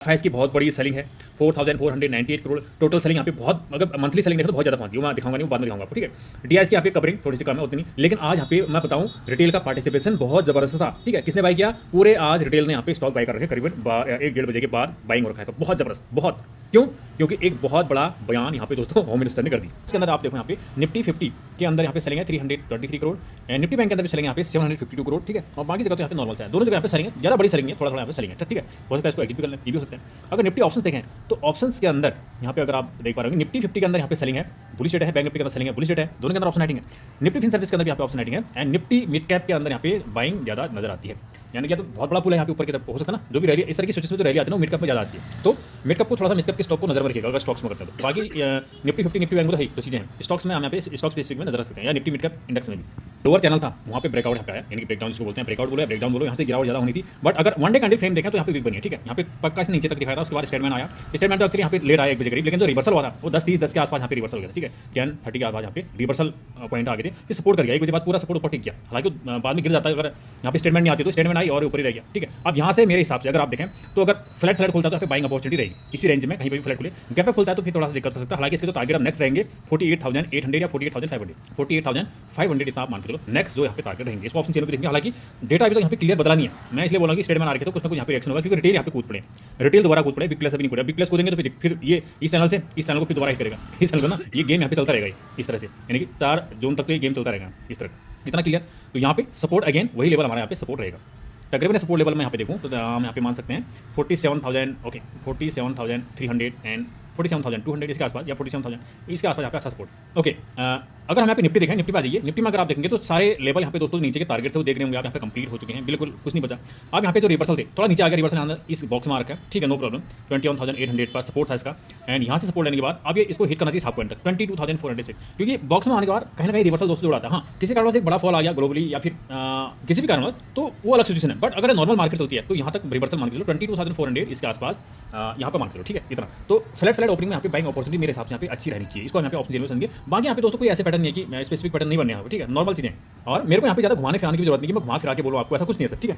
फैज़ की बहुत बड़ी सेलिंग है, 4498 करोड़ टोटल सेलिंग यहाँ पे बहुत, अगर मंथली सेलिंग देखें तो बहुत ज़्यादा पहुँच गई, वो मैं दिखाऊंगा नहीं, वो बाद में दिखाऊंगा आपको, ठीक है। डीआईएस की यहाँ पे कवरिंग थोड़ी सी कम है, उतनी, लेकिन आज यहाँ पे मैं बताऊँ रिटेल का पार्टिसिपेशन बहुत ज़बरदस्त था, ठीक है। किसने बाई किया? पूरे आज रिटेल ने यहाँ पे स्टॉक बाई कर रखे, करीबन 1-1:30 बजे के बाद बाइंग हो रखा है, तो बहुत ज़बरदस्त, बहुत। क्यों? क्योंकि एक बहुत बड़ा बयान यहाँ पे दोस्तों होम मिनिस्टर ने कर दी। इसके अंदर आप देखो यहाँ पे निफ्टी 50 के अंदर यहाँ पे सेलिंग है 323 करोड़, निफ्टी बैंक के अंदर भी सेलिंग यहाँ पे 752 करोड़, ठीक है। और बाकी जगह तो यहाँ पे नॉर्मल है, दोनों जगह यहाँ पे सेलिंग है, ज़्यादा बड़ी सेलिंग है, थोड़ा थोड़ा यहाँ पे सेलिंग है, ठीक है। हो सकता है इसको एग्जिट भी कर लें, ये भी हो सकता है। अगर निफ्टी ऑप्शन देखें तो ऑप्शंस के अंदर यहाँ पे अगर आप देख पा रहे होंगे, निफ्टी 50 के अंदर यहाँ पे सेलिंग है, बुलिश रेट है, बैंक निफ्टी के अंदर सेलिंग है, बुलिश रेट है, दोनों के अंदर ऑप्शन राइटिंग है। निफ्टी फिन सर्विस के अंदर भी यहाँ पे ऑप्शन राइटिंग है, एंड निफ्टी मिड कैप के अंदर यहाँ पे बाइंग ज़्यादा नजर आती है। यानी कि तो बहुत बड़ा पुल है यहाँ पे ऊपर की तरफ, हो सकता है ना, जो भी रैली इस तरह की सिचुएशन में जो रैली आती है ना, मिड कैप में ज़्यादा आती है, तो मिड कैप को थोड़ा सा मिड कैप के स्टॉक को नजर में रखिएगा अगर स्टॉक्स में करते हैं तो। बाकी निफ्टी 50 निफ्टी बैंक तो है तो चीज़ें हैं, स्टॉक्स में हम यहाँ पे स्टॉक स्पेसिफिक में नजर रख सकते हैं, या निफ्टी मिड कैप इंडेक्स में भी। लोअर चैनल था वहाँ पे ब्रेकआउट यहाँ पे आया, यानी कि ब्रेकडाउन जिसको बोलते हैं, ब्रेकआउट बोलो या ब्रेकडाउन बोलो, यहाँ से गिरावट ज़्यादा होनी थी, बट अगर वन डे कैंडल फ्रेम देखें तो यहाँ पे वीक बनी है, ठीक है। यहाँ पे पक्का से नीचे तक दिखाया था, उसके बाद स्टेटमेंट आया, स्टेटमेंट तो एक्चुअली यहाँ पे लेट आया 1 बजे करीब, लेकिन जो रिवर्सल हुआ था वो 10:30 के आसपास यहाँ पे रिवर्सल हो गया, ठीक है। 10:30 के आसपास यहाँ पे रिवर्सल पॉइंट आ गए थे, फिर सपोर्ट कर गया 1 बजे बाद, पूरा सपोर्ट ऊपर टिक गया, हालांकि बाद में गिर जाता है अगर यहाँ पे स्टेटमेंट नहीं आती, तो स्टेटमेंट आई और ऊपर ही रह गया, ठीक है। अब यहाँ से मेरे हिसाब से अगर आप देखें तो अगर फ्लैट खुलता है तो बाइंग अपॉर्चुनिटी रहेगी इसी रेंज में, कहीं पर भी फ्लैट खुले, गैप अप खुलता है तो फिर थोड़ा सा दिक्कत हो सकता है। हालांकि इसके तो टारगेट अब नेक्स्ट रहेंगे 48,800 या 48,500 इतना आप मान के चलो नेक्स्ट जो यहाँ पे टारगेट रहेंगे, इसको ऑप्शन चैनल पे देखेंगे। हालांकि डेटा अभी तो यहाँ पे क्लियर बदला नहीं है, मैं इसलिए बोला कि स्टेटमेंट आ रखे तो कुछ ना कुछ यहाँ पे रिएक्शन होगा, क्योंकि रिटेल यहाँ पे कूद पड़े, रिटेल दोबारा कूद पड़े, बिग प्लेस अभी नहीं कूदा, बिग प्लेस कूदेंगे तो फिर ये इस चैनल से इस चैनल को फिर दोबारा हिट करेगा, इस चैनल को ना, ये गेम यहाँ पे चलता रहेगा इस तरह से, यानी कि 4 जून तक तो ये गेम चलता रहेगा इस तरह, इतना क्लियर। तो यहाँ पे सपोर्ट अगेन वही लेवल हमारे यहाँ पे सपोर्ट रहेगा, तकरीबन सपोर्ट लेवल में यहाँ पे देखूँ तो हम यहाँ पे मान सकते हैं 47,000, ओके 47,300 एंड 47,200 इसके आसपास, या 47,000 इसके आसपास यहाँ पे अच्छा सपोर्ट, ओके। अगर हम यहाँ पे निफ्टी देखें, निफ्टी पे आ जाइए, निफ्टी में अगर आप देखेंगे तो सारे लेवल यहाँ पे दोस्तों नीचे के टारगेट थे वो देख रहे होंगे आप, यहाँ पे कंप्लीट हो चुके हैं, बिल्कुल कुछ नहीं बचा। अब यहाँ पे जो रिवर्सल थे थोड़ा नीचे आ गया, रिवर्सल अंदर इस बॉक्स में आ रखा है, ठीक है, नो प्रॉब्लम, 21,800 पर सपोर्ट था इसका, एंड यहाँ से सपोर्ट लेने के बाद अब ये इसको हिट करना चाहिए हाफ पॉइंट तक 22,400 से, क्योंकि बॉक्स में आने के बाद कहीं ना कहीं रिवर्सल दोस्तों जोड़ा था। हाँ, किसी कारण से एक बड़ा फॉल आ गया ग्लोबली या फिर किसी भी कारण तो वो अलग सिचुएशन है, बट अगर नॉर्मल मार्केट होती है तो यहाँ तक रिवर्सल मान के चलो 22,400 इसके आसपास यहाँ पे मान के चलो, ठीक है, इतना। तो फ्लैट ओपनिंग में यहाँ पे बाइंग अपॉर्चुनिटी मेरे हिसाब से यहाँ पे अच्छी रहनी चाहिए, इसको यहाँ पे ऑप्शन चैनल में समझिए। बाकी यहाँ पे दोस्तों कोई ऐसे पैटर्न नहीं है कि स्पेसिफिक पैटर्न नहीं बनने हैं, ठीक है, नॉर्मल चीजें, और मेरे को यहाँ पे ज़्यादा घुमाने फिराने की जरूरत नहीं कि मैं घुमा फिरा के बोलूँ आपको, ऐसा कुछ नहीं है सर, ठीक है।